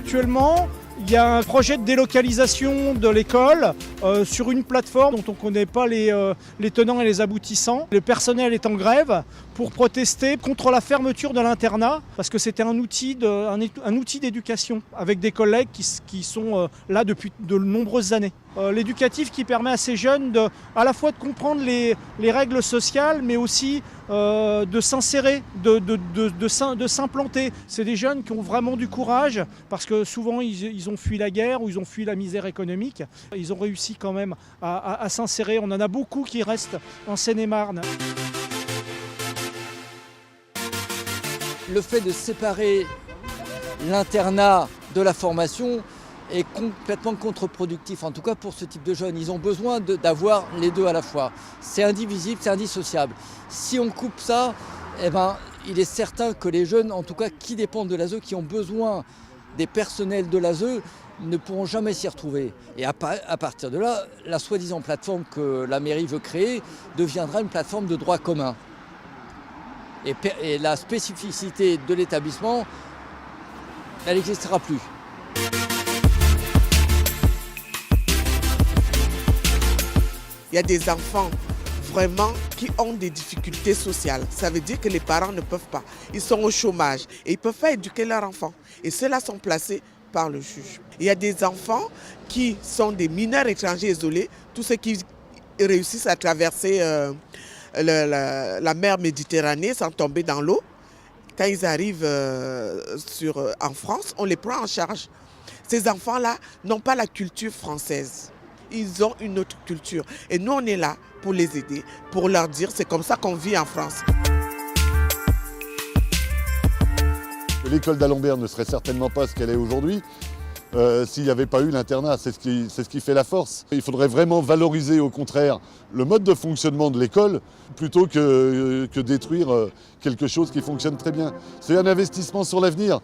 Actuellement, il y a un projet de délocalisation de l'école sur une plateforme dont on ne connaît pas les tenants et les aboutissants. Le personnel est en grève pour protester contre la fermeture de l'internat parce que c'était un outil d'éducation avec des collègues qui sont là depuis de nombreuses années. L'éducatif qui permet à ces jeunes à la fois de comprendre les règles sociales mais aussi de s'insérer, de s'implanter. C'est des jeunes qui ont vraiment du courage parce que souvent ils ont fui la guerre ou ils ont fui la misère économique. Ils ont réussi quand même à s'insérer. On en a beaucoup qui restent en Seine-et-Marne. Le fait de séparer l'internat de la formation est complètement contre-productif, en tout cas pour ce type de jeunes. Ils ont besoin d'avoir les deux à la fois. C'est indivisible, c'est indissociable. Si on coupe ça, il est certain que les jeunes, en tout cas qui dépendent de l'ASE, qui ont besoin des personnels de l'ASE, ne pourront jamais s'y retrouver. Et à partir de là, la soi-disant plateforme que la mairie veut créer deviendra une plateforme de droit commun. Et la spécificité de l'établissement, elle n'existera plus. Il y a des enfants vraiment qui ont des difficultés sociales. Ça veut dire que les parents ne peuvent pas. Ils sont au chômage et ils ne peuvent pas éduquer leurs enfants. Et ceux-là sont placés par le juge. Il y a des enfants qui sont des mineurs étrangers isolés, tous ceux qui réussissent à traverser la mer Méditerranée sans tomber dans l'eau. Quand ils arrivent en France, on les prend en charge. Ces enfants-là n'ont pas la culture française. Ils ont une autre culture. Et nous, on est là pour les aider, pour leur dire c'est comme ça qu'on vit en France. L'école d'Alembert ne serait certainement pas ce qu'elle est aujourd'hui s'il n'y avait pas eu l'internat. C'est ce qui fait la force. Il faudrait vraiment valoriser au contraire le mode de fonctionnement de l'école plutôt que détruire quelque chose qui fonctionne très bien. C'est un investissement sur l'avenir.